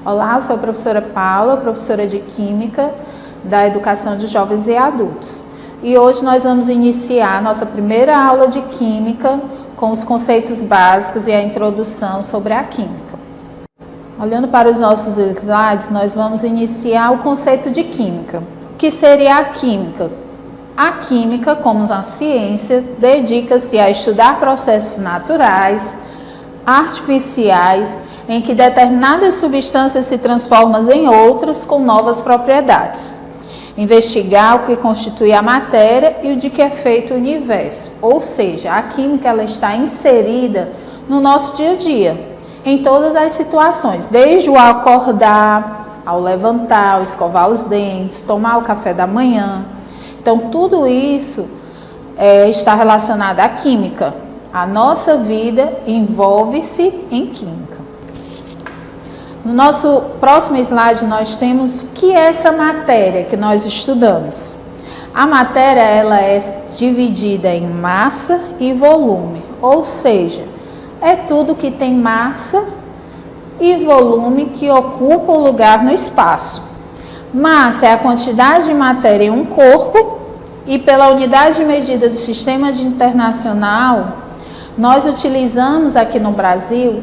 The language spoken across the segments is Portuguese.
Olá, sou a professora Paula, professora de Química da Educação de Jovens e Adultos. E hoje nós vamos iniciar a nossa primeira aula de Química com os conceitos básicos e a introdução sobre a Química. Olhando para os nossos slides, nós vamos iniciar o conceito de Química. O que seria a Química? A Química, como a ciência, dedica-se a estudar processos naturais, artificiais, em que determinadas substâncias se transformam em outras com novas propriedades. Investigar o que constitui a matéria e o de que é feito o universo. Ou seja, a química ela está inserida no nosso dia a dia, em todas as situações, desde o acordar, ao levantar, ao escovar os dentes, tomar o café da manhã. Então, tudo isso está relacionado à química. A nossa vida envolve-se em química. No nosso próximo slide, nós temos o que é essa matéria que nós estudamos. A matéria ela é dividida em massa e volume, ou seja, é tudo que tem massa e volume que ocupa o lugar no espaço. Massa é a quantidade de matéria em um corpo e pela unidade de medida do Sistema Internacional, nós utilizamos aqui no Brasil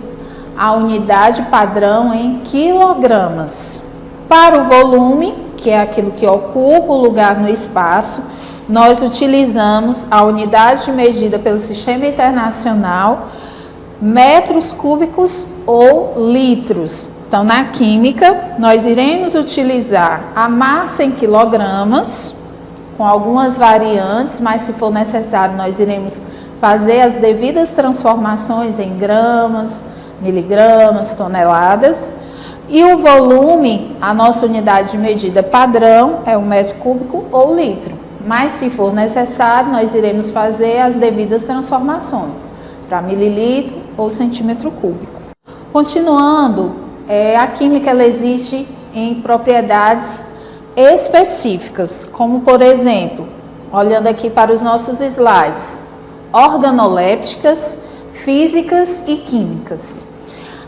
a unidade padrão em quilogramas. Para o volume, que é aquilo que ocupa o lugar no espaço, nós utilizamos a unidade de medida pelo Sistema Internacional, metros cúbicos ou litros. Então, na química, nós iremos utilizar a massa em quilogramas, com algumas variantes, mas se for necessário, nós iremos fazer as devidas transformações em gramas, miligramas, toneladas. E o volume, a nossa unidade de medida padrão é o metro cúbico ou litro. Mas se for necessário, nós iremos fazer as devidas transformações para mililitro ou centímetro cúbico. Continuando, a química ela existe em propriedades específicas, como por exemplo, olhando aqui para os nossos slides, organolépticas, físicas e químicas.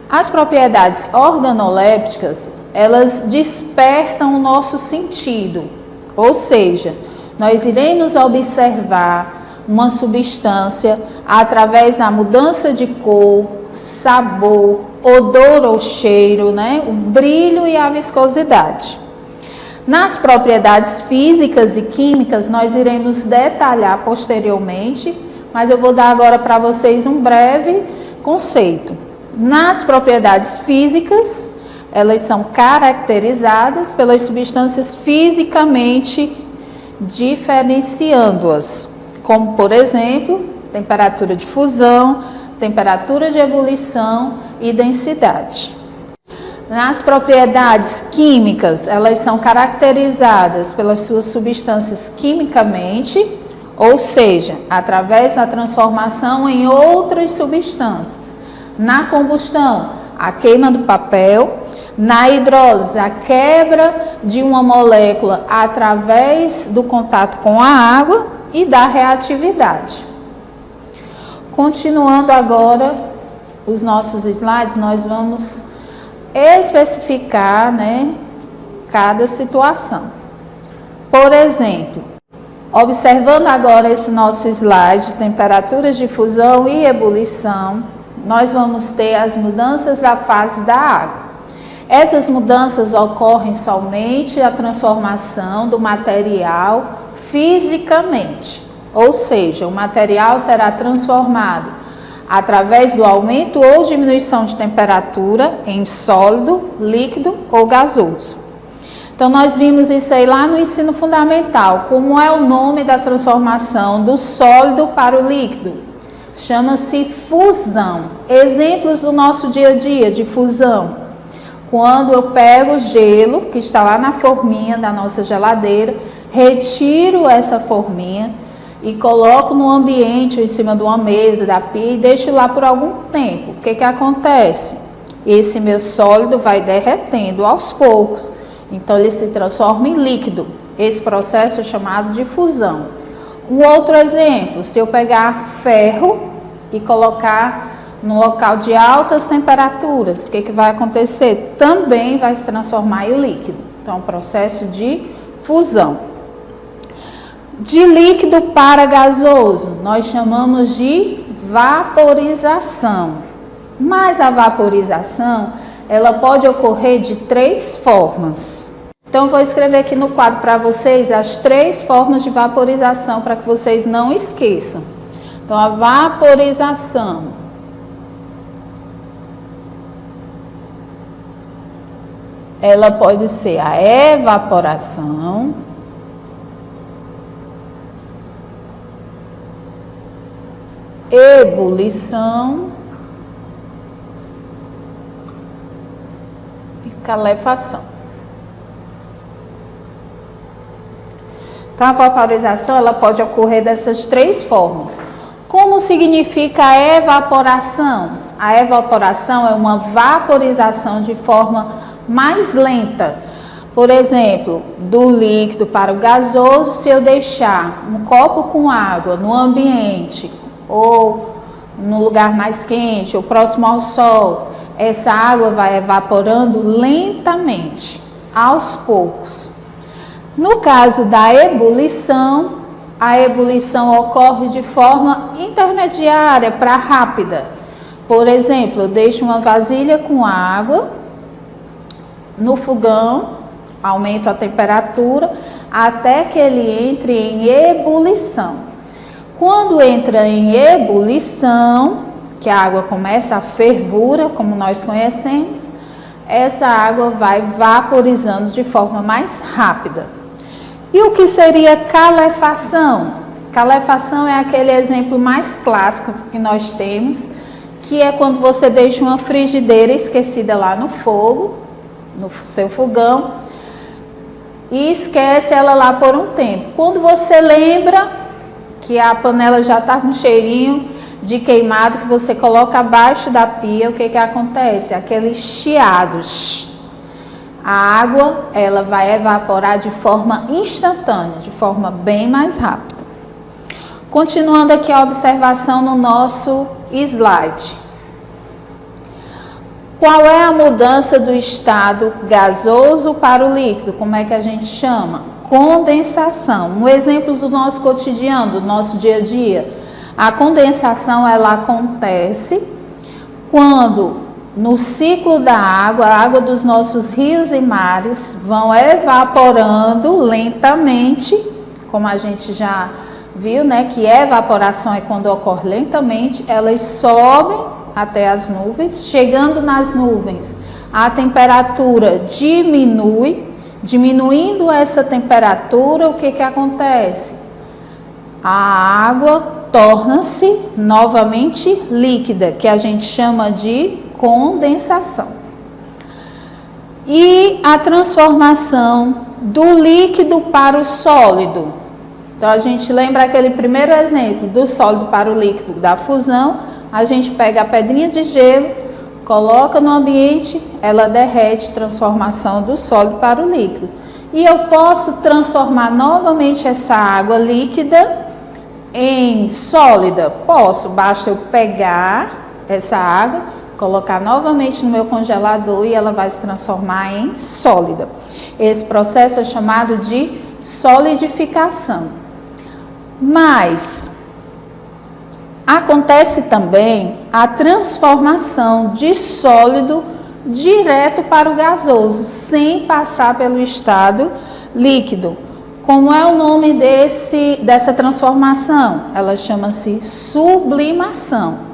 As propriedades organolépticas, elas despertam o nosso sentido, ou seja, nós iremos observar uma substância através da mudança de cor, sabor, odor ou cheiro, o brilho e a viscosidade. Nas propriedades físicas e químicas, nós iremos detalhar posteriormente, mas eu vou dar agora para vocês um breve conceito. Nas propriedades físicas, elas são caracterizadas pelas substâncias fisicamente diferenciando-as, como por exemplo, temperatura de fusão, temperatura de ebulição e densidade. Nas propriedades químicas, elas são caracterizadas pelas suas substâncias quimicamente, ou seja, através da transformação em outras substâncias. Na combustão, a queima do papel. Na hidrólise, a quebra de uma molécula através do contato com a água e da reatividade. Continuando agora os nossos slides, nós vamos especificar cada situação. Por exemplo, observando agora esse nosso slide, temperaturas de fusão e ebulição, nós vamos ter as mudanças da fase da água. Essas mudanças ocorrem somente a transformação do material fisicamente, ou seja, o material será transformado através do aumento ou diminuição de temperatura em sólido, líquido ou gasoso. Então, nós vimos isso aí lá no ensino fundamental. Como é o nome da transformação do sólido para o líquido? Chama-se fusão. Exemplos do nosso dia a dia de fusão. Quando eu pego o gelo, que está lá na forminha da nossa geladeira, retiro essa forminha e coloco no ambiente, ou em cima de uma mesa, da pia, e deixo lá por algum tempo. O que acontece? Esse meu sólido vai derretendo aos poucos. Então, ele se transforma em líquido. Esse processo é chamado de fusão. Um outro exemplo, se eu pegar ferro e colocar no local de altas temperaturas, o que vai acontecer? Também vai se transformar em líquido. Então, é um processo de fusão. De líquido para gasoso, nós chamamos de vaporização. Mas a vaporização, ela pode ocorrer de 3 formas. Então, vou escrever aqui no quadro para vocês as 3 formas de vaporização, para que vocês não esqueçam. Então, a vaporização. Ela pode ser a evaporação, ebulição e calefação. Então, a vaporização ela pode ocorrer dessas 3 formas. Como significa a evaporação? A evaporação é uma vaporização de forma mais lenta. Por exemplo, do líquido para o gasoso, se eu deixar um copo com água no ambiente ou no lugar mais quente ou próximo ao sol, essa água vai evaporando lentamente, aos poucos. No caso da ebulição, a ebulição ocorre de forma intermediária para rápida. Por exemplo, eu deixo uma vasilha com água no fogão, aumento a temperatura até que ele entre em ebulição. Quando entra em ebulição, que a água começa a fervura, como nós conhecemos, essa água vai vaporizando de forma mais rápida. E o que seria calefação? Calefação é aquele exemplo mais clássico que nós temos, que é quando você deixa uma frigideira esquecida lá no fogo, no seu fogão, e esquece ela lá por um tempo. Quando você lembra que a panela já está com cheirinho de queimado, que você coloca abaixo da pia, o que acontece? Aqueles chiados. A água, ela vai evaporar de forma instantânea, de forma bem mais rápida. Continuando aqui a observação no nosso slide. Qual é a mudança do estado gasoso para o líquido? Como é que a gente chama? Condensação. Um exemplo do nosso cotidiano, do nosso dia a dia. A condensação, ela acontece quando no ciclo da água, a água dos nossos rios e mares vão evaporando lentamente, como a gente já viu, né? Que evaporação é quando ocorre lentamente, elas sobem até as nuvens, chegando nas nuvens, a temperatura diminui, diminuindo essa temperatura, o que acontece? A água torna-se novamente líquida, que a gente chama de condensação. E a transformação do líquido para o sólido. Então, a gente lembra aquele primeiro exemplo do sólido para o líquido da fusão. A gente pega a pedrinha de gelo, coloca no ambiente, ela derrete, transformação do sólido para o líquido. E eu posso transformar novamente essa água líquida em sólida? Posso, basta eu pegar essa água, colocar novamente no meu congelador e ela vai se transformar em sólida. Esse processo é chamado de solidificação. Mas acontece também a transformação de sólido direto para o gasoso, sem passar pelo estado líquido. Como é o nome dessa transformação? Ela chama-se sublimação.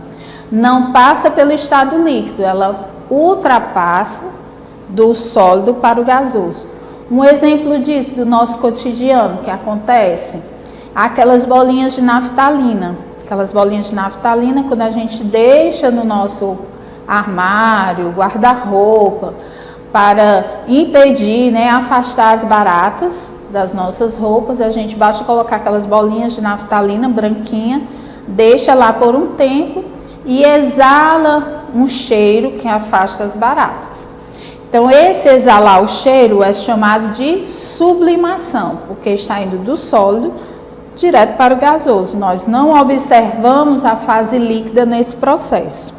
Não passa pelo estado líquido, ela ultrapassa do sólido para o gasoso. Um exemplo disso do nosso cotidiano que acontece, aquelas bolinhas de naftalina. Aquelas bolinhas de naftalina, quando a gente deixa no nosso armário, guarda-roupa, para impedir, né, afastar as baratas das nossas roupas, a gente basta colocar aquelas bolinhas de naftalina branquinha, deixa lá por um tempo e exala um cheiro que afasta as baratas. Então, esse exalar o cheiro é chamado de sublimação, porque está indo do sólido direto para o gasoso. Nós não observamos a fase líquida nesse processo.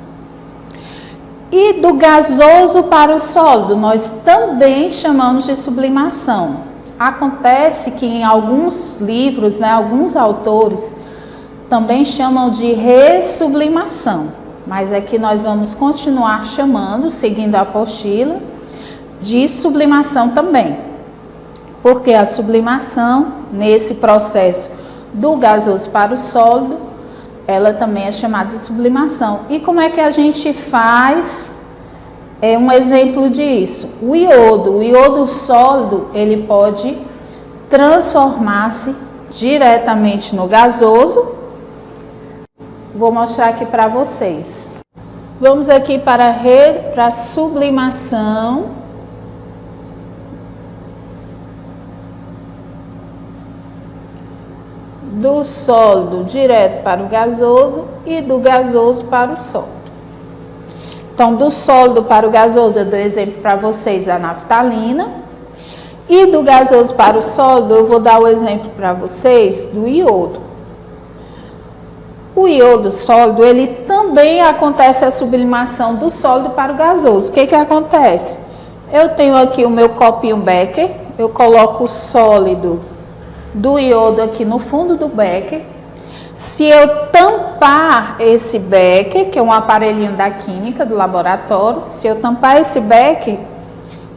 E do gasoso para o sólido, nós também chamamos de sublimação. Acontece que em alguns livros, alguns autores também chamam de ressublimação, mas aqui nós vamos continuar chamando, seguindo a apostila, de sublimação também. Porque a sublimação, nesse processo do gasoso para o sólido, ela também é chamada de sublimação. E como é que a gente faz um exemplo disso? O iodo sólido, ele pode transformar-se diretamente no gasoso. Vou mostrar aqui para vocês. Vamos aqui para a sublimação. Do sólido direto para o gasoso e do gasoso para o sólido. Então, do sólido para o gasoso, eu dou exemplo para vocês da naftalina. E do gasoso para o sólido, eu vou dar o exemplo para vocês do iodo. O iodo sólido, ele também acontece a sublimação do sólido para o gasoso. O que acontece? Eu tenho aqui o meu copinho Becker, eu coloco o sólido do iodo aqui no fundo do becker. Se eu tampar esse becker, que é um aparelhinho da química do laboratório, se eu tampar esse becker,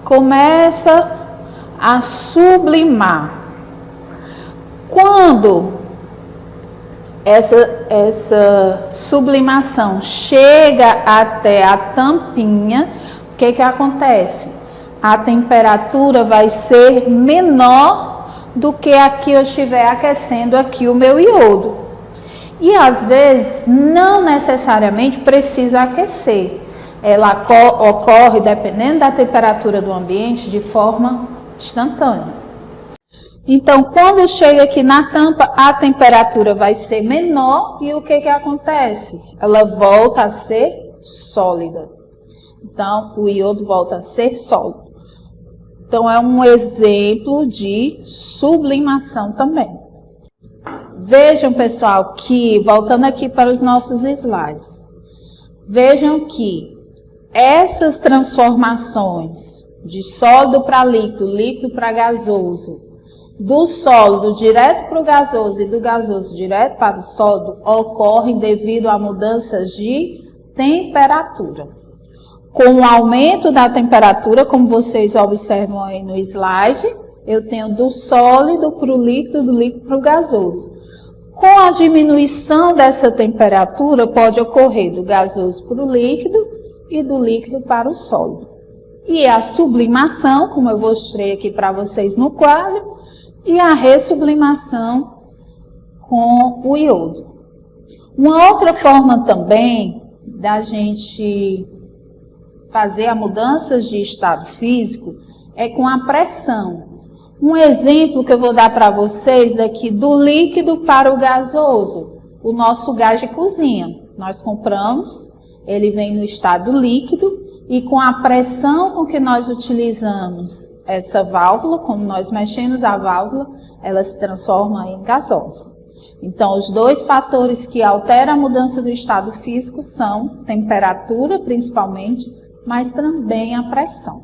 começa a sublimar. Quando essa sublimação chega até a tampinha, o que acontece? A temperatura vai ser menor do que aqui eu estiver aquecendo aqui o meu iodo. E às vezes não necessariamente precisa aquecer. Ela ocorre, dependendo da temperatura do ambiente, de forma instantânea. Então, quando chega aqui na tampa, a temperatura vai ser menor e o que acontece? Ela volta a ser sólida. Então, o iodo volta a ser sólido. Então, é um exemplo de sublimação também. Vejam, pessoal, que, voltando aqui para os nossos slides, vejam que essas transformações de sólido para líquido, líquido para gasoso, do sólido direto para o gasoso e do gasoso direto para o sólido, ocorrem devido a mudanças de temperatura. Com o aumento da temperatura, como vocês observam aí no slide, eu tenho do sólido para o líquido, do líquido para o gasoso. Com a diminuição dessa temperatura, pode ocorrer do gasoso para o líquido e do líquido para o sólido. E a sublimação, como eu mostrei aqui para vocês no quadro, e a ressublimação com o iodo. Uma outra forma também da gente fazer a mudança de estado físico é com a pressão. Um exemplo que eu vou dar para vocês daqui do líquido para o gasoso, o nosso gás de cozinha. Nós compramos, ele vem no estado líquido e com a pressão com que nós utilizamos essa válvula, como nós mexemos a válvula, ela se transforma em gasosa. Então, os dois fatores que alteram a mudança do estado físico são temperatura, principalmente, mas também a pressão.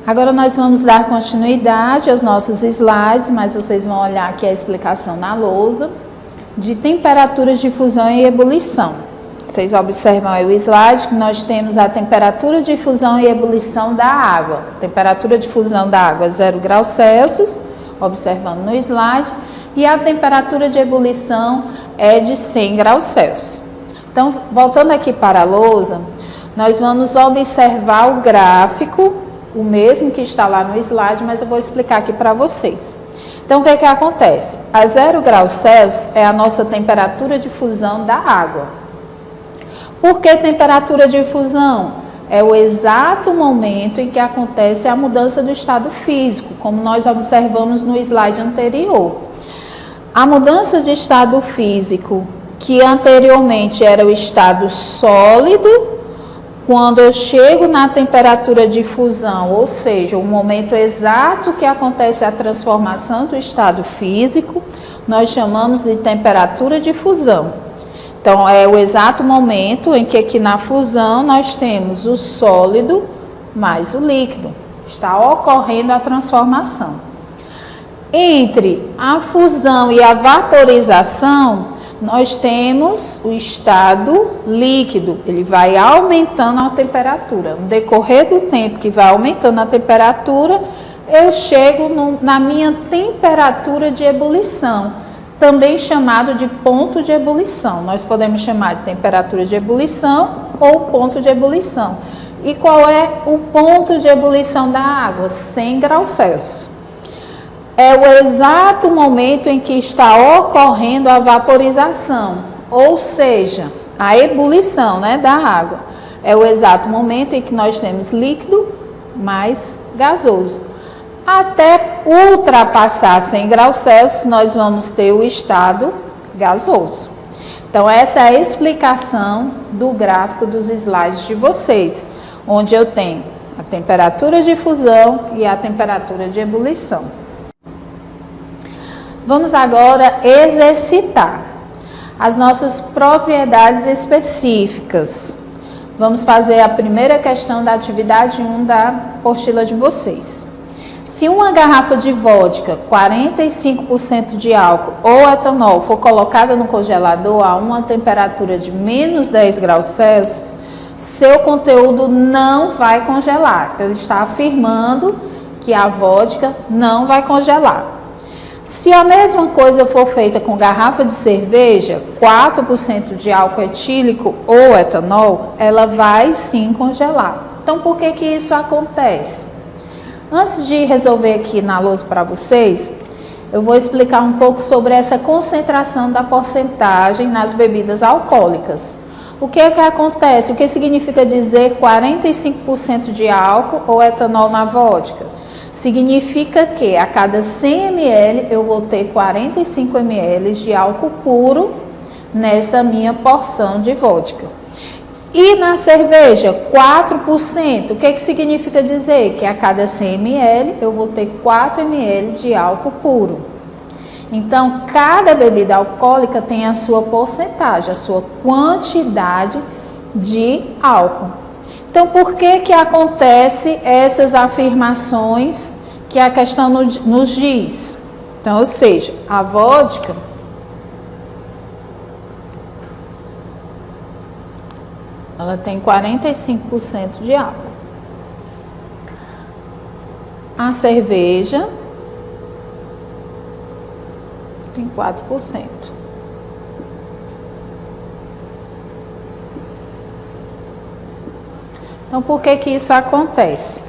Agora nós vamos dar continuidade aos nossos slides, mas vocês vão olhar aqui a explicação na lousa, de temperaturas de fusão e ebulição. Vocês observam aí o slide que nós temos a temperatura de fusão e ebulição da água. Temperatura de fusão da água 0 graus Celsius, observando no slide, e a temperatura de ebulição é de 100 graus Celsius. Então, voltando aqui para a lousa, nós vamos observar o gráfico, o mesmo que está lá no slide, mas eu vou explicar aqui para vocês. Então, o que acontece? A 0 graus Celsius é a nossa temperatura de fusão da água. Por que temperatura de fusão? É o exato momento em que acontece a mudança do estado físico, como nós observamos no slide anterior. A mudança de estado físico, que anteriormente era o estado sólido, quando eu chego na temperatura de fusão, ou seja, o momento exato que acontece a transformação do estado físico, nós chamamos de temperatura de fusão. Então, é o exato momento em que aqui na fusão nós temos o sólido mais o líquido. Está ocorrendo a transformação. Entre a fusão e a vaporização, nós temos o estado líquido. Ele vai aumentando a temperatura. No decorrer do tempo que vai aumentando a temperatura, eu chego na minha temperatura de ebulição, também chamado de ponto de ebulição. Nós podemos chamar de temperatura de ebulição ou ponto de ebulição. E qual é o ponto de ebulição da água? 100 graus Celsius. É o exato momento em que está ocorrendo a vaporização, ou seja, a ebulição, né, da água. É o exato momento em que nós temos líquido mais gasoso. Até ultrapassar 100 graus Celsius, nós vamos ter o estado gasoso. Então, essa é a explicação do gráfico dos slides de vocês, onde eu tenho a temperatura de fusão e a temperatura de ebulição. Vamos agora exercitar as nossas propriedades específicas. Vamos fazer a primeira questão da atividade 1 da apostila de vocês. Se uma garrafa de vodka, 45% de álcool ou etanol for colocada no congelador a uma temperatura de menos 10 graus Celsius, seu conteúdo não vai congelar. Então, ele está afirmando que a vodka não vai congelar. Se a mesma coisa for feita com garrafa de cerveja, 4% de álcool etílico ou etanol, ela vai sim congelar. Então, por que que isso acontece? Antes de resolver aqui na lousa para vocês, eu vou explicar um pouco sobre essa concentração da porcentagem nas bebidas alcoólicas. O que é que acontece? O que significa dizer 45% de álcool ou etanol na vodka? Significa que a cada 100 ml eu vou ter 45 ml de álcool puro nessa minha porção de vodka. E na cerveja, 4%. O que significa dizer? Que a cada 100 ml eu vou ter 4 ml de álcool puro. Então, cada bebida alcoólica tem a sua porcentagem, a sua quantidade de álcool. Então, por que que acontece essas afirmações que a questão nos diz? Então, ou seja, a vodka, ela tem 45% de álcool. A cerveja tem 4%. Então, por que que isso acontece?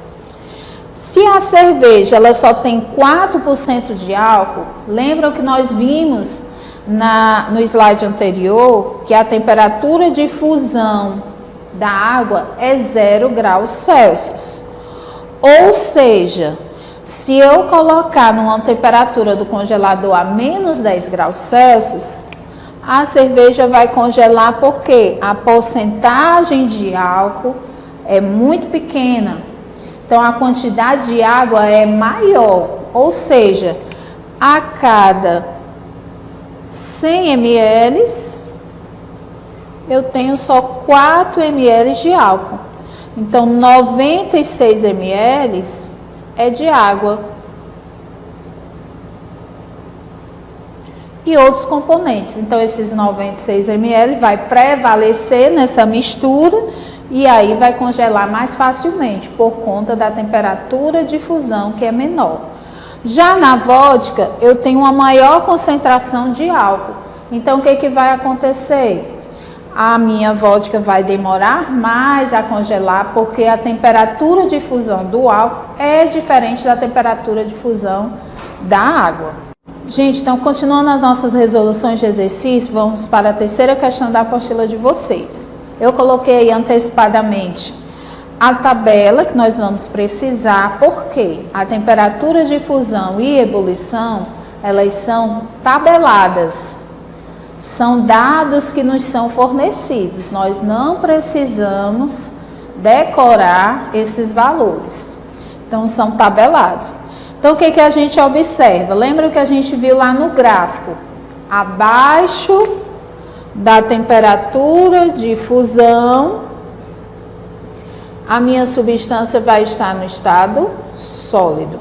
Se a cerveja ela só tem 4% de álcool, lembram que nós vimos no slide anterior que a temperatura de fusão da água é 0 graus Celsius. Ou seja, se eu colocar numa temperatura do congelador a menos 10 graus Celsius, a cerveja vai congelar porque a porcentagem de álcool é muito pequena. Então, a quantidade de água é maior. Ou seja, a cada 100 ml, eu tenho só 4 ml de álcool. Então, 96 ml é de água. E outros componentes. Então, esses 96 ml vai prevalecer nessa mistura e aí vai congelar mais facilmente por conta da temperatura de fusão que é menor. Já na vodka, eu tenho uma maior concentração de álcool. Então, o que que vai acontecer? A minha vodka vai demorar mais a congelar porque a temperatura de fusão do álcool é diferente da temperatura de fusão da água. Gente, então, continuando as nossas resoluções de exercício, vamos para a terceira questão da apostila de vocês. Eu coloquei antecipadamente a tabela que nós vamos precisar, porque a temperatura de fusão e ebulição, elas são tabeladas. São dados que nos são fornecidos. Nós não precisamos decorar esses valores. Então, são tabelados. Então, o que que a gente observa? Lembra o que a gente viu lá no gráfico? Abaixo da temperatura de fusão, a minha substância vai estar no estado sólido.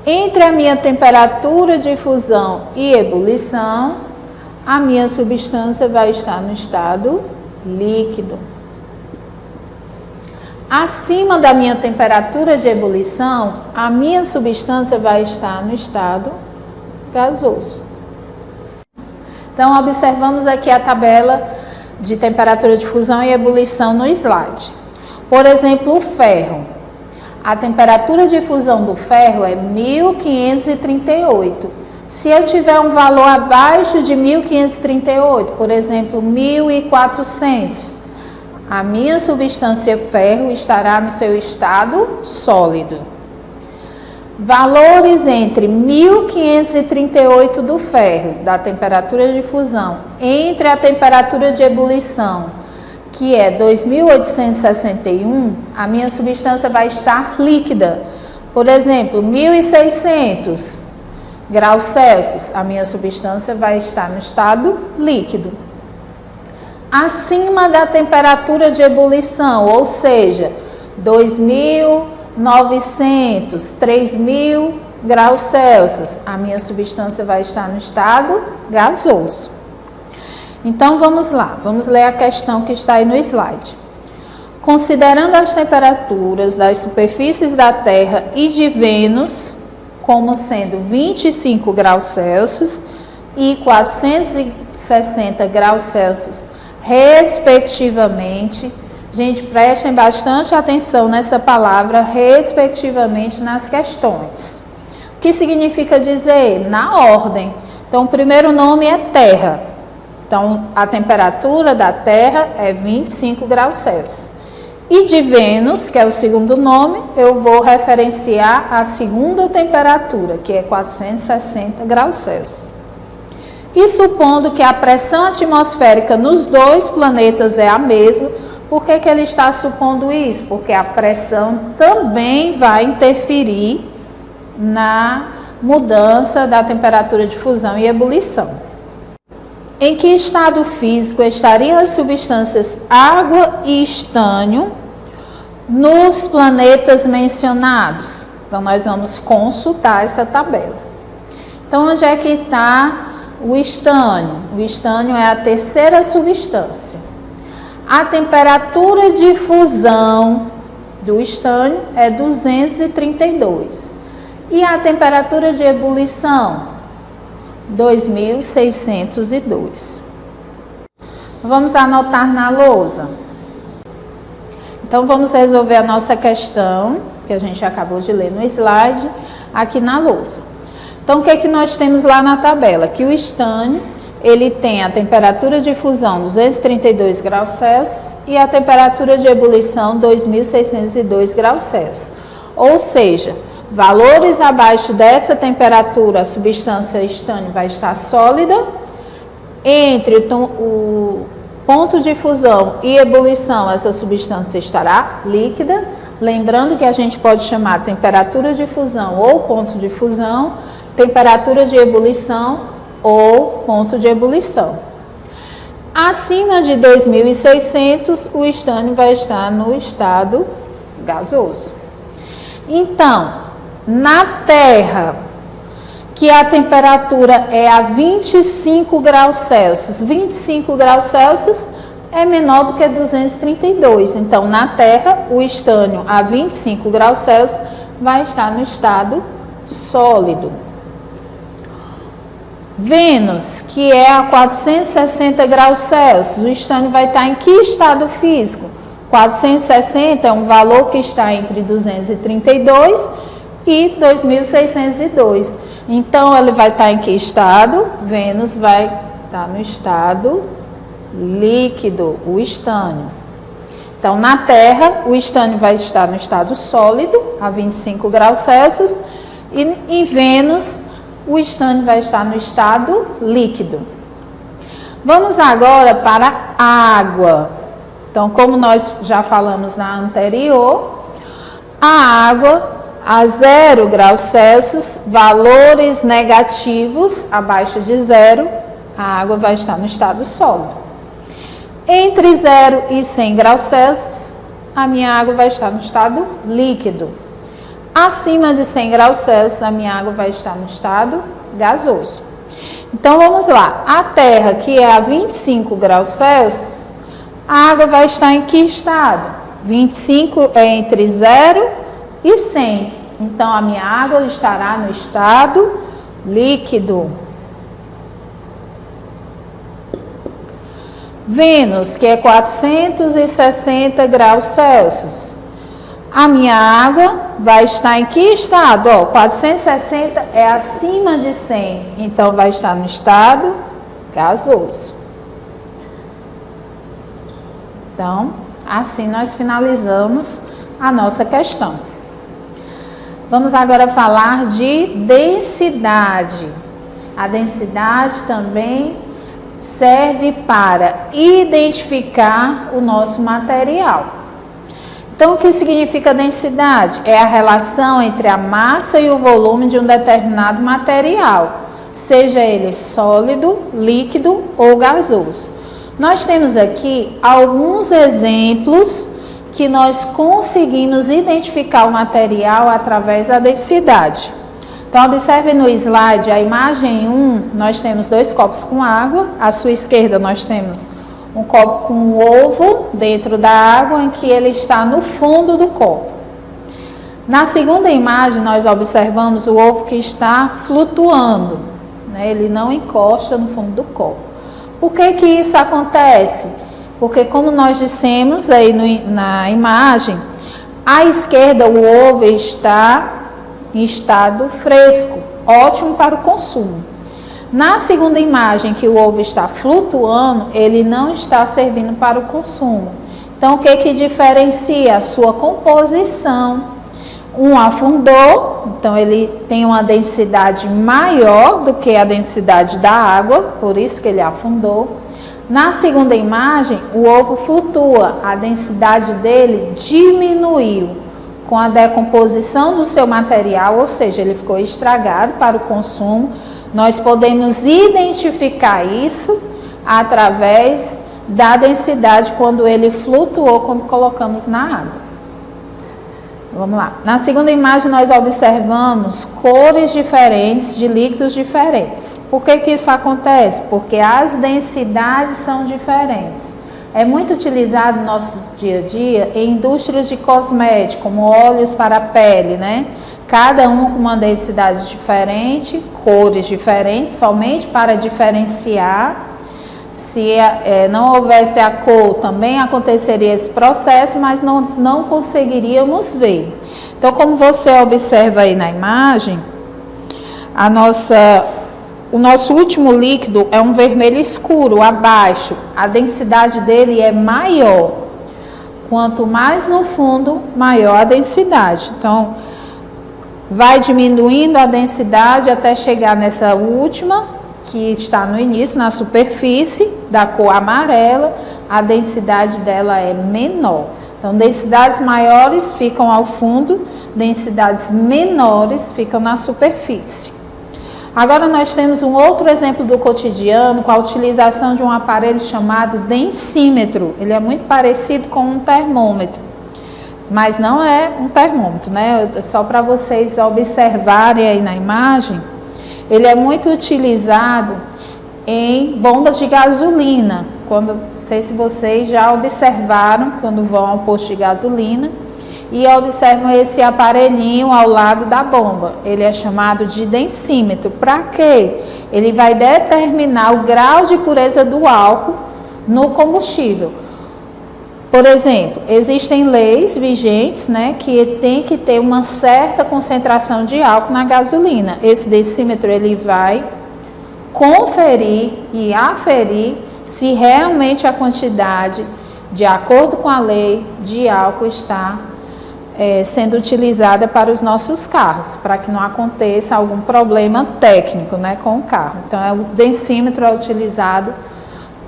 Entre a minha temperatura de fusão e ebulição, a minha substância vai estar no estado líquido. Acima da minha temperatura de ebulição, a minha substância vai estar no estado gasoso. Então, observamos aqui a tabela de temperatura de fusão e ebulição no slide. Por exemplo, o ferro. A temperatura de fusão do ferro é 1538. Se eu tiver um valor abaixo de 1538, por exemplo, 1400, a minha substância ferro estará no seu estado sólido. Valores entre 1538 do ferro, da temperatura de fusão, entre a temperatura de ebulição, que é 2861, a minha substância vai estar líquida. Por exemplo, 1600 graus Celsius, a minha substância vai estar no estado líquido. Acima da temperatura de ebulição, ou seja, 2900, 3000 graus Celsius, a minha substância vai estar no estado gasoso. Então, vamos lá, vamos ler a questão que está aí no slide. Considerando as temperaturas das superfícies da Terra e de Vênus como sendo 25 graus Celsius e 460 graus Celsius, respectivamente. Gente, prestem bastante atenção nessa palavra, respectivamente, nas questões. O que significa dizer? Na ordem. Então, o primeiro nome é Terra. Então, a temperatura da Terra é 25 graus Celsius. E de Vênus, que é o segundo nome, eu vou referenciar a segunda temperatura, que é 460 graus Celsius. E supondo que a pressão atmosférica nos dois planetas é a mesma, por que ele está supondo isso? Porque a pressão também vai interferir na mudança da temperatura de fusão e ebulição. Em que estado físico estariam as substâncias água e estânio nos planetas mencionados? Então, nós vamos consultar essa tabela. Então, onde é que está o estânio? O estânio é a terceira substância. A temperatura de fusão do estânio é 232. E a temperatura de ebulição? 2602. Vamos anotar na lousa. Então, vamos resolver a nossa questão, que a gente acabou de ler no slide, aqui na lousa. Então, o que é que nós temos lá na tabela? Que o estânio, ele tem a temperatura de fusão 232 graus Celsius e a temperatura de ebulição 2602 graus Celsius. Ou seja, valores abaixo dessa temperatura, a substância estânio vai estar sólida. Entre o ponto de fusão e ebulição, essa substância estará líquida. Lembrando que a gente pode chamar temperatura de fusão ou ponto de fusão, temperatura de ebulição ou ponto de ebulição. Acima de 2600, o estânio vai estar no estado gasoso. Então, na Terra, que a temperatura é a 25 graus Celsius. 25 graus Celsius é menor do que 232. Então, na Terra, o estânio a 25 graus Celsius vai estar no estado sólido. Vênus, que é a 460 graus Celsius, o estânio vai estar em que estado físico? 460 é um valor que está entre 232 e 2602. Então, ele vai estar em que estado? Vênus vai estar no estado líquido, o estânio. Então, na Terra, o estânio vai estar no estado sólido, a 25 graus Celsius, e em Vênus, o estânio vai estar no estado líquido. Vamos agora para a água. Então, como nós já falamos na anterior, a água a 0 graus Celsius, valores negativos abaixo de zero, a água vai estar no estado sólido. Entre 0 e 100 graus Celsius, a minha água vai estar no estado líquido. Acima de 100 graus Celsius, a minha água vai estar no estado gasoso. Então, vamos lá. A Terra, que é a 25 graus Celsius, a água vai estar em que estado? 25 é entre 0 e 100. Então, a minha água estará no estado líquido. Vênus, que é 460 graus Celsius. A minha água vai estar em que estado? 460 é acima de 100, então vai estar no estado gasoso. Então, assim nós finalizamos a nossa questão. Vamos agora falar de densidade. A densidade também serve para identificar o nosso material. Então, o que significa densidade? É a relação entre a massa e o volume de um determinado material, seja ele sólido, líquido ou gasoso. Nós temos aqui alguns exemplos que nós conseguimos identificar o material através da densidade. Então, observe no slide, a imagem 1, nós temos 2 copos com água. À sua esquerda, nós temos um copo com um ovo dentro da água, em que ele está no fundo do copo. Na segunda imagem, nós observamos o ovo que está flutuando, né? Ele não encosta no fundo do copo. Por que que isso acontece? Porque, como nós dissemos aí na imagem, à esquerda o ovo está em estado fresco, ótimo para o consumo. Na segunda imagem, que o ovo está flutuando, ele não está servindo para o consumo. Então, o que que diferencia? A sua composição. Um afundou, então ele tem uma densidade maior do que a densidade da água, por isso que ele afundou. Na segunda imagem, o ovo flutua, a densidade dele diminuiu com a decomposição do seu material, ou seja, ele ficou estragado para o consumo. Nós podemos identificar isso através da densidade quando ele flutuou, quando colocamos na água. Vamos lá. Na segunda imagem, nós observamos cores diferentes de líquidos diferentes. Por que que isso acontece? Porque as densidades são diferentes. É muito utilizado no nosso dia a dia em indústrias de cosméticos, como óleos para a pele, né? Cada um com uma densidade diferente, cores diferentes, somente para diferenciar. Se não houvesse a cor, também aconteceria esse processo, mas nós não conseguiríamos ver. Então, como você observa aí na imagem, o nosso último líquido é um vermelho escuro, abaixo. A densidade dele é maior. Quanto mais no fundo, maior a densidade. Então, vai diminuindo a densidade até chegar nessa última, que está no início, na superfície, da cor amarela, a densidade dela é menor. Então, densidades maiores ficam ao fundo, densidades menores ficam na superfície. Agora, nós temos um outro exemplo do cotidiano com a utilização de um aparelho chamado densímetro. Ele é muito parecido com um termômetro, mas não é um termômetro, né? Só para vocês observarem aí na imagem. Ele é muito utilizado em bombas de gasolina. Não sei se vocês já observaram quando vão ao posto de gasolina e observam esse aparelhinho ao lado da bomba. Ele é chamado de densímetro. Para quê? Ele vai determinar o grau de pureza do álcool no combustível. Por exemplo, existem leis vigentes, né, que tem que ter uma certa concentração de álcool na gasolina. Esse densímetro ele vai conferir e aferir se realmente a quantidade, de acordo com a lei, de álcool está sendo utilizada para os nossos carros, para que não aconteça algum problema técnico, né, com o carro. Então, o densímetro é utilizado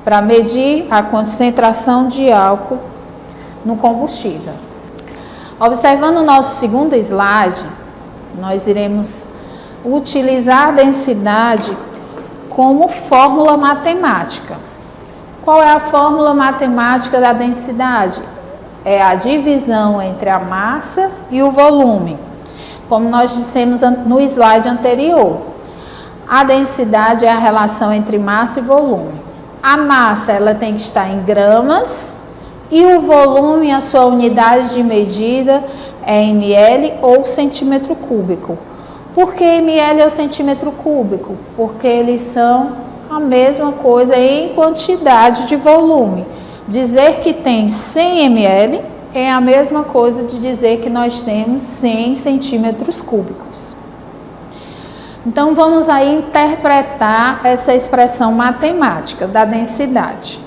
para medir a concentração de álcool no combustível. Observando o nosso segundo slide, nós iremos utilizar a densidade como fórmula matemática. Qual é a fórmula matemática da densidade? É a divisão entre a massa e o volume, como nós dissemos no slide anterior. A densidade é a relação entre massa e volume. A massa ela tem que estar em gramas e o volume, a sua unidade de medida é ml ou centímetro cúbico. Por que ml ou centímetro cúbico? Porque eles são a mesma coisa em quantidade de volume. Dizer que tem 100 ml é a mesma coisa de dizer que nós temos 100 centímetros cúbicos. Então, vamos aí interpretar essa expressão matemática da densidade.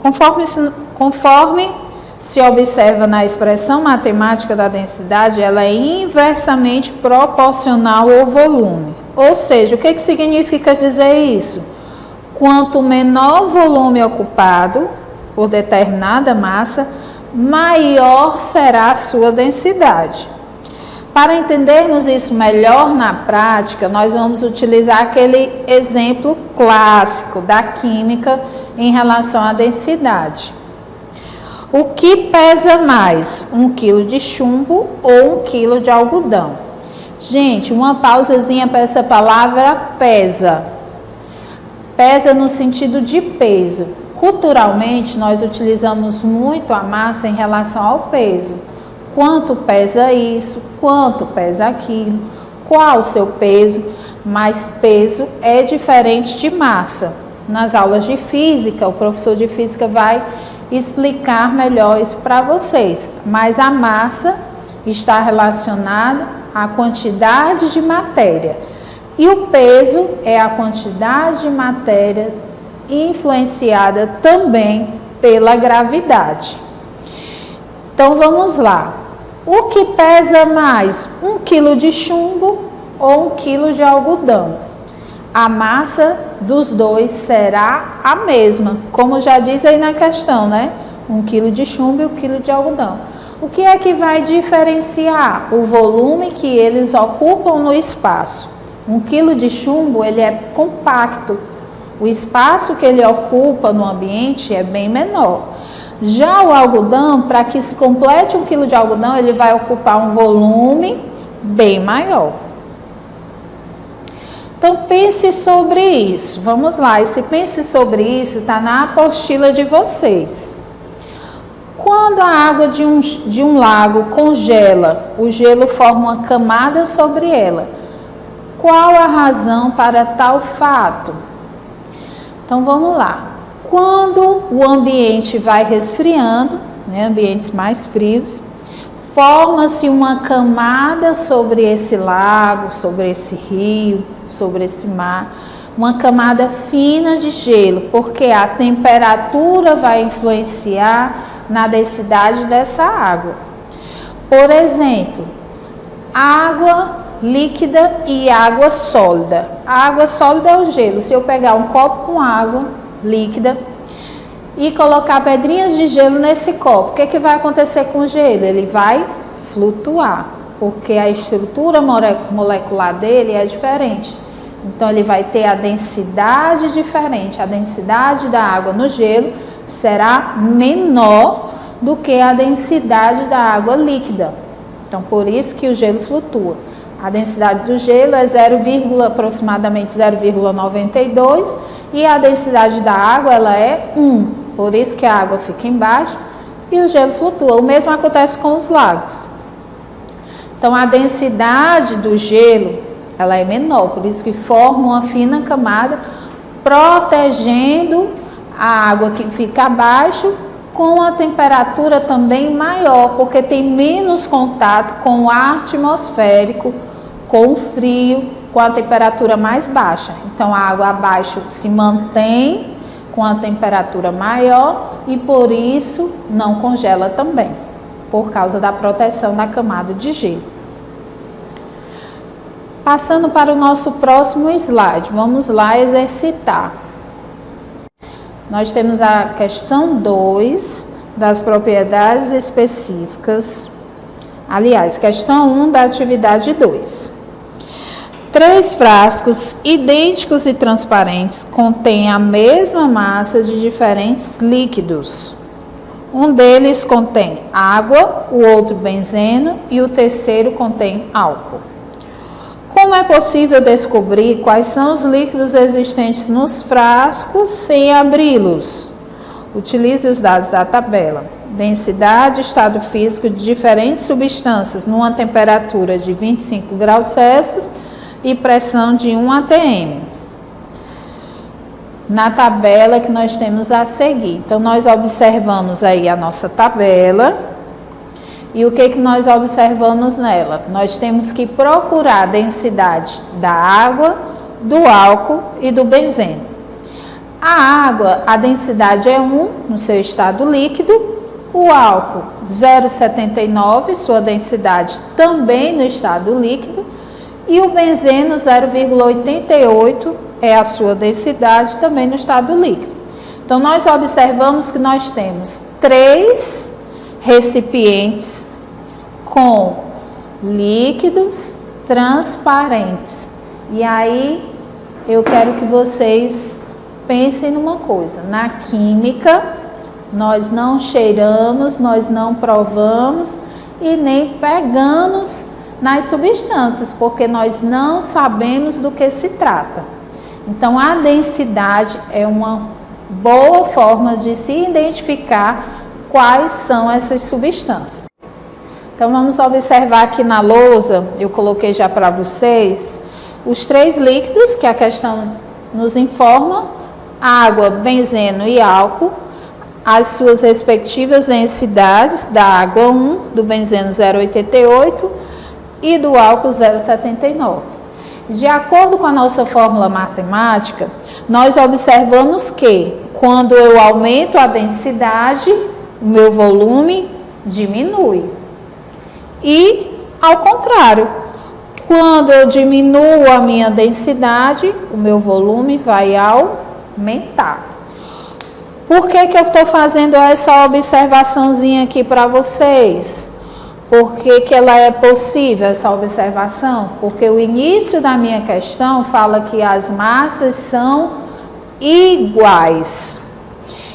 Conforme se observa na expressão matemática da densidade, ela é inversamente proporcional ao volume. Ou seja, o que significa dizer isso? Quanto menor o volume ocupado por determinada massa, maior será a sua densidade. Para entendermos isso melhor na prática, nós vamos utilizar aquele exemplo clássico da química em relação à densidade. O que pesa mais, 1 kg de chumbo ou 1 kg de algodão? Gente, uma pausazinha para essa palavra pesa. Pesa no sentido de peso. Culturalmente, nós utilizamos muito a massa em relação ao peso. Quanto pesa isso? Quanto pesa aquilo? Qual o seu peso? Mas peso é diferente de massa. Nas aulas de física, o professor de física vai explicar melhor isso para vocês. Mas a massa está relacionada à quantidade de matéria. E o peso é a quantidade de matéria influenciada também pela gravidade. Então vamos lá. O que pesa mais, 1 kg de chumbo ou 1 kg de algodão? A massa dos dois será a mesma, como já diz aí na questão, né? 1 kg de chumbo e 1 kg de algodão. O que é que vai diferenciar? O volume que eles ocupam no espaço. 1 kg de chumbo, ele é compacto. O espaço que ele ocupa no ambiente é bem menor. Já o algodão, para que se complete 1 kg de algodão, ele vai ocupar um volume bem maior. Então, pense sobre isso. Vamos lá, esse pense sobre isso está na apostila de vocês. Quando a água de um lago congela, o gelo forma uma camada sobre ela. Qual a razão para tal fato? Então, vamos lá. Quando o ambiente vai resfriando, né, ambientes mais frios, forma-se uma camada sobre esse lago, sobre esse rio, sobre esse mar, uma camada fina de gelo, porque a temperatura vai influenciar na densidade dessa água. Por exemplo, água líquida e água sólida. A água sólida é o gelo. Se eu pegar um copo com água líquida e colocar pedrinhas de gelo nesse copo, o que vai acontecer com o gelo? Ele vai flutuar, porque a estrutura molecular dele é diferente. Então, ele vai ter a densidade diferente. A densidade da água no gelo será menor do que a densidade da água líquida. Então, por isso que o gelo flutua. A densidade do gelo é aproximadamente 0,92 e a densidade da água ela é 1. Por isso que a água fica embaixo e o gelo flutua. O mesmo acontece com os lagos. Então, a densidade do gelo ela é menor, por isso que forma uma fina camada protegendo a água que fica abaixo com a temperatura também maior, porque tem menos contato com o ar atmosférico, com o frio, com a temperatura mais baixa. Então, a água abaixo se mantém com a temperatura maior e por isso não congela também, por causa da proteção da camada de gelo. Passando para o nosso próximo slide, vamos lá exercitar. Nós temos a questão 2 das propriedades específicas. Aliás, questão 1 da atividade 2. 3 frascos idênticos e transparentes contêm a mesma massa de diferentes líquidos. Um deles contém água, o outro benzeno e o terceiro contém álcool. Como é possível descobrir quais são os líquidos existentes nos frascos sem abri-los? Utilize os dados da tabela. Densidade, estado físico de diferentes substâncias numa temperatura de 25 graus Celsius e pressão de 1 atm. Na tabela que nós temos a seguir. Então, nós observamos aí a nossa tabela. E o que nós observamos nela? Nós temos que procurar a densidade da água, do álcool e do benzeno. A água, a densidade é 1 no seu estado líquido. O álcool, 0,79, sua densidade também no estado líquido. E o benzeno, 0,88, é a sua densidade também no estado líquido. Então, nós observamos que nós temos 3 recipientes com líquidos transparentes. E aí, eu quero que vocês pensem numa coisa. Na química, nós não cheiramos, nós não provamos e nem pegamos nas substâncias, porque nós não sabemos do que se trata. Então, a densidade é uma boa forma de se identificar quais são essas substâncias. Então, vamos observar aqui na lousa, eu coloquei já para vocês, os 3 líquidos que a questão nos informa: água, benzeno e álcool, as suas respectivas densidades, da água 1, do benzeno 0,88 e do álcool 0,79. De acordo com a nossa fórmula matemática, nós observamos que quando eu aumento a densidade, o meu volume diminui. E ao contrário, quando eu diminuo a minha densidade, o meu volume vai aumentar. Por que eu estou fazendo essa observaçãozinha aqui para vocês? Por que ela é possível, essa observação? Porque o início da minha questão fala que as massas são iguais.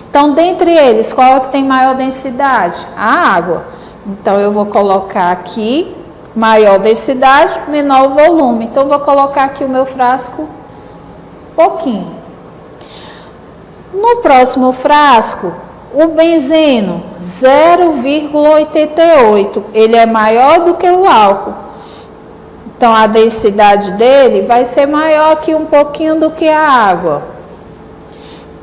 Então, dentre eles, qual é que tem maior densidade? A água. Então, eu vou colocar aqui maior densidade, menor volume. Então, eu vou colocar aqui o meu frasco pouquinho. No próximo frasco, o benzeno, 0,88, ele é maior do que o álcool. Então, a densidade dele vai ser maior aqui um pouquinho do que a água.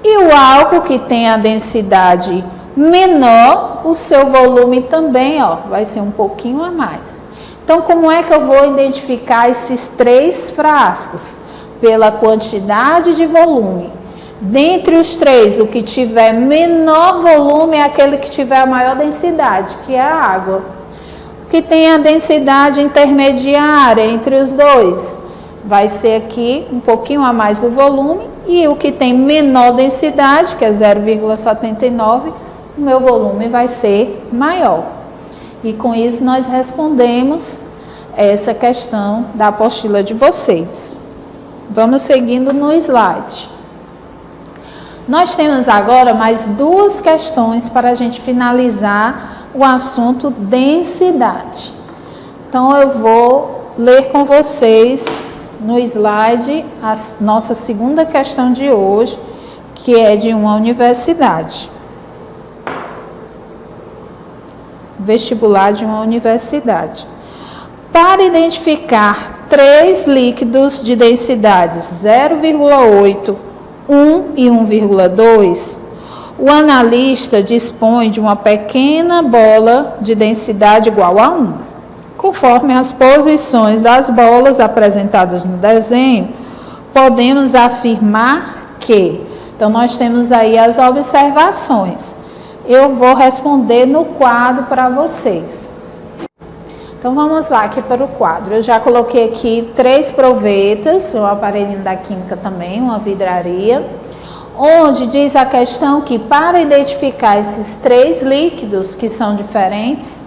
E o álcool, que tem a densidade menor, o seu volume também, vai ser um pouquinho a mais. Então, como é que eu vou identificar esses 3 frascos? Pela quantidade de volume. Dentre os 3, o que tiver menor volume é aquele que tiver a maior densidade, que é a água. O que tem a densidade intermediária entre os 2 vai ser aqui um pouquinho a mais do volume, e o que tem menor densidade, que é 0,79, o meu volume vai ser maior. E com isso nós respondemos essa questão da apostila de vocês. Vamos seguindo no slide. Nós temos agora mais 2 questões para a gente finalizar o assunto densidade. Então, eu vou ler com vocês no slide a nossa segunda questão de hoje, que é de uma universidade. Vestibular de uma universidade. Para identificar 3 líquidos de densidades 0,8, 1 e 1,2, o analista dispõe de uma pequena bola de densidade igual a 1. Conforme as posições das bolas apresentadas no desenho, podemos afirmar que... Então, nós temos aí as observações. Eu vou responder no quadro para vocês. Então, vamos lá aqui para o quadro. Eu já coloquei aqui 3 provetas, um aparelhinho da química também, uma vidraria, onde diz a questão que para identificar esses 3 líquidos que são diferentes,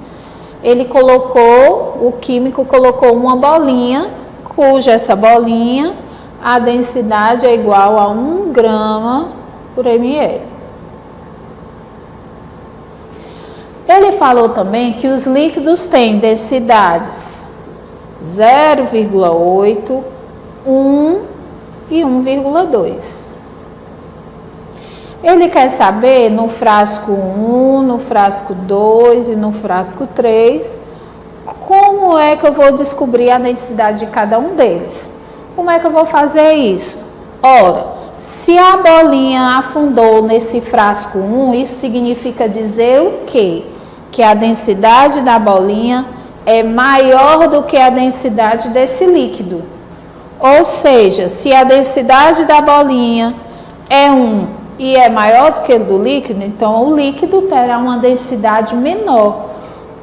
o químico colocou uma bolinha cuja essa bolinha, a densidade é igual a 1 grama por ml. Ele falou também que os líquidos têm densidades 0,8, 1 e 1,2. Ele quer saber no frasco 1, no frasco 2 e no frasco 3, como é que eu vou descobrir a densidade de cada um deles. Como é que eu vou fazer isso? Ora, se a bolinha afundou nesse frasco 1, isso significa dizer o quê? Que a densidade da bolinha é maior do que a densidade desse líquido. Ou seja, se a densidade da bolinha é 1 e é maior do que a do líquido, então o líquido terá uma densidade menor.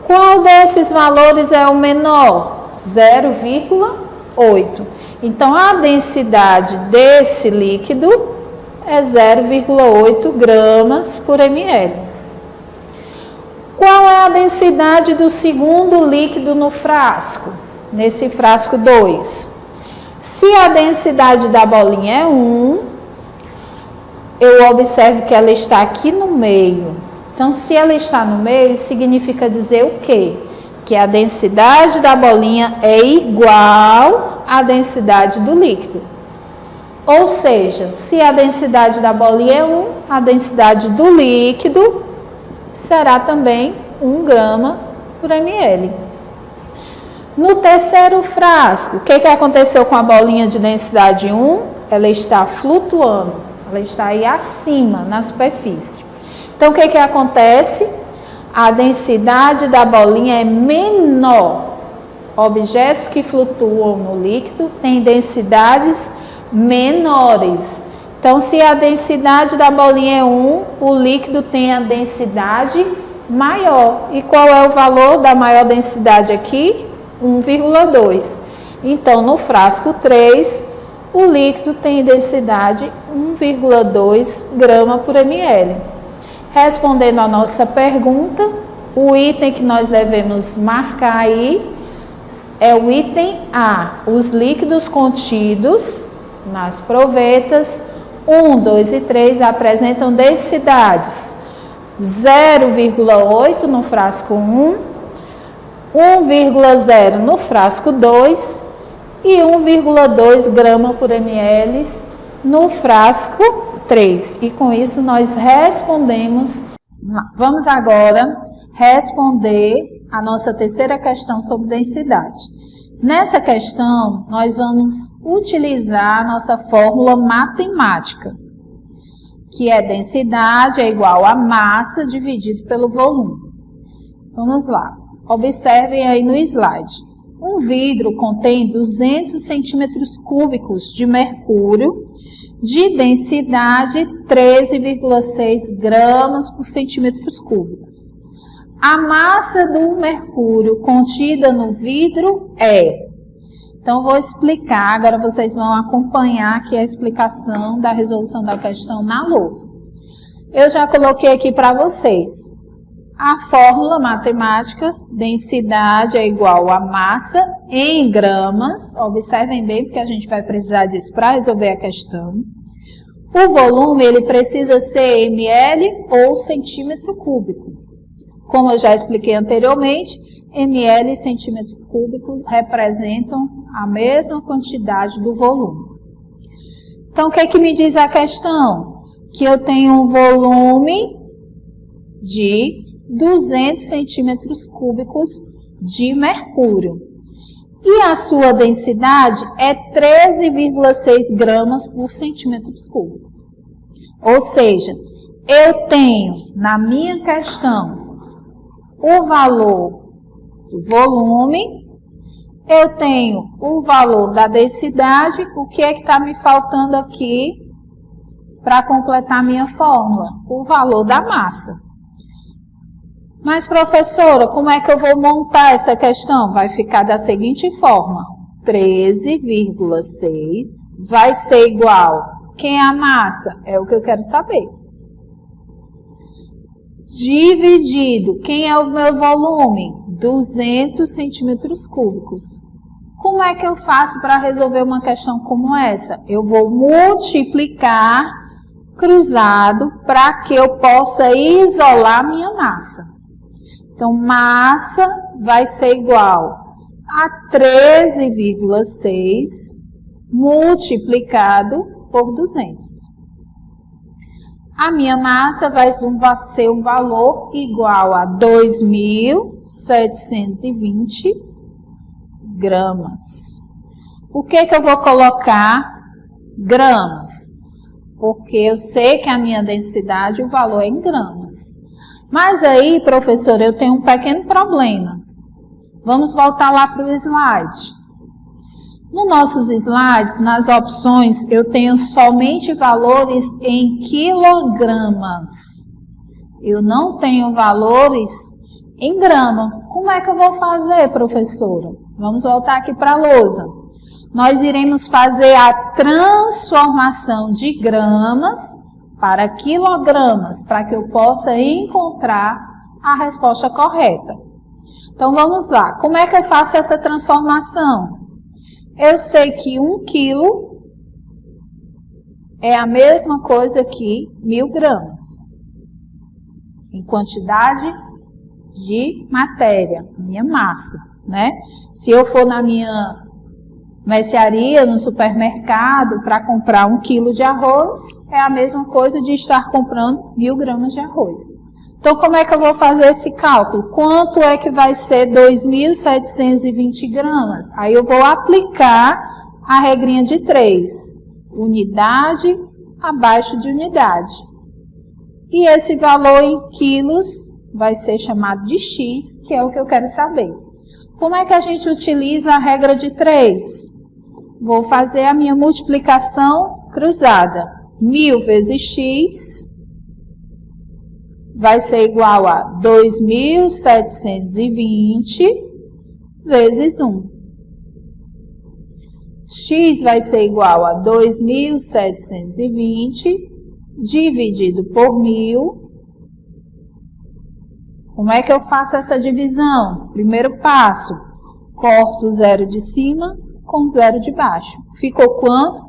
Qual desses valores é o menor? 0,8. Então, a densidade desse líquido é 0,8 gramas por ml. Qual é a densidade do segundo líquido no frasco? Nesse frasco 2. Se a densidade da bolinha é 1, eu observo que ela está aqui no meio. Então, se ela está no meio, significa dizer o quê? Que a densidade da bolinha é igual à densidade do líquido. Ou seja, se a densidade da bolinha é 1, a densidade do líquido será também 1 grama por ml. No terceiro frasco, o que aconteceu com a bolinha de densidade 1? Ela está flutuando. Ela está aí acima, na superfície. Então, o que acontece? A densidade da bolinha é menor. Objetos que flutuam no líquido têm densidades menores. Então, se a densidade da bolinha é 1, o líquido tem a densidade maior. E qual é o valor da maior densidade aqui? 1,2. Então, no frasco 3, o líquido tem densidade 1,2 grama por ml. Respondendo à nossa pergunta, o item que nós devemos marcar aí é o item A. Os líquidos contidos nas provetas 1, 2 e 3 apresentam densidades 0,8 no frasco 1, 1,0 no frasco 2 e 1,2 grama por ml no frasco 3. E com isso nós respondemos. Vamos agora responder a nossa terceira questão sobre densidade. Nessa questão, nós vamos utilizar a nossa fórmula matemática, que é densidade é igual a massa dividido pelo volume. Vamos lá. Observem aí no slide. Um vidro contém 200 centímetros cúbicos de mercúrio de densidade 13,6 gramas por centímetros cúbicos. A massa do mercúrio contida no vidro é... Então, vou explicar, agora vocês vão acompanhar aqui a explicação da resolução da questão na lousa. Eu já coloquei aqui para vocês a fórmula matemática, densidade é igual a massa em gramas. Observem bem, porque a gente vai precisar disso para resolver a questão. O volume, ele precisa ser ml ou centímetro cúbico. Como eu já expliquei anteriormente, ml e centímetro cúbico representam a mesma quantidade do volume. Então, o que é que me diz a questão? Que eu tenho um volume de 200 centímetros cúbicos de mercúrio. E a sua densidade é 13,6 gramas por centímetros cúbicos. Ou seja, eu tenho na minha questão o valor do volume, eu tenho o valor da densidade. O que é que está me faltando aqui para completar a minha fórmula? O valor da massa. Mas, professora, como é que eu vou montar essa questão? Vai ficar da seguinte forma: 13,6 vai ser igual. Quem é a massa? É o que eu quero saber. Dividido. Quem é o meu volume? 200 centímetros cúbicos. Como é que eu faço para resolver uma questão como essa? Eu vou multiplicar cruzado para que eu possa isolar minha massa. Então, massa vai ser igual a 13,6 multiplicado por 200. A minha massa vai ser um valor igual a 2.720 gramas. Por que eu vou colocar gramas? Porque eu sei que a minha densidade, o valor é em gramas. Mas aí, professora, eu tenho um pequeno problema. Vamos voltar lá para o slide. Nos nossos slides, nas opções, eu tenho somente valores em quilogramas. Eu não tenho valores em grama. Como é que eu vou fazer, professora? Vamos voltar aqui para a lousa. Nós iremos fazer a transformação de gramas para quilogramas, para que eu possa encontrar a resposta correta. Então, vamos lá. Como é que eu faço essa transformação? Eu sei que 1 quilo é a mesma coisa que 1.000 gramas. Em quantidade de matéria, minha massa, né? Se eu for na minha mercearia, no supermercado, para comprar 1 quilo de arroz, é a mesma coisa de estar comprando 1.000 gramas de arroz. Então, como é que eu vou fazer esse cálculo? Quanto é que vai ser 2.720 gramas? Aí eu vou aplicar a regrinha de 3. Unidade abaixo de unidade. E esse valor em quilos vai ser chamado de X, que é o que eu quero saber. Como é que a gente utiliza a regra de 3? Vou fazer a minha multiplicação cruzada. 1.000 vezes X vai ser igual a 2.720 vezes 1. X vai ser igual a 2.720 dividido por 1.000. Como é que eu faço essa divisão? Primeiro passo, corto o zero de cima com o zero de baixo. Ficou quanto?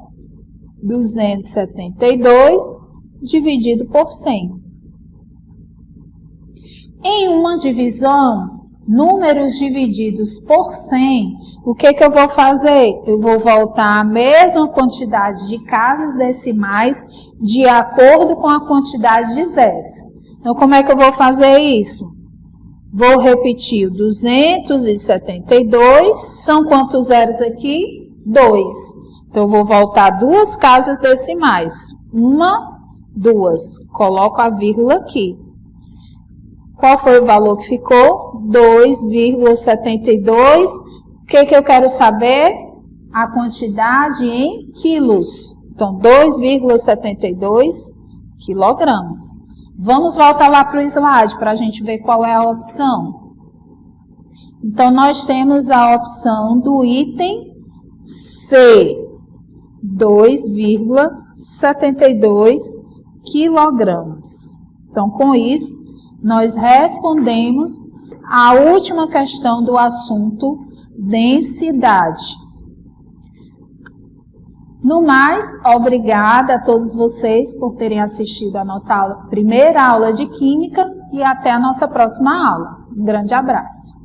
272 dividido por 100. Em uma divisão, números divididos por 100, o que eu vou fazer? Eu vou voltar a mesma quantidade de casas decimais de acordo com a quantidade de zeros. Então, como é que eu vou fazer isso? Vou repetir o 272, são quantos zeros aqui? 2. Então, eu vou voltar 2 casas decimais. 1, 2. Coloco a vírgula aqui. Qual foi o valor que ficou? 2,72. O que eu quero saber? A quantidade em quilos. Então, 2,72 quilogramas. Vamos voltar lá para o slide para a gente ver qual é a opção. Então, nós temos a opção do item C, 2,72 quilogramas. Então, com isso, nós respondemos a última questão do assunto densidade. No mais, obrigada a todos vocês por terem assistido a nossa primeira aula de Química e até a nossa próxima aula. Um grande abraço.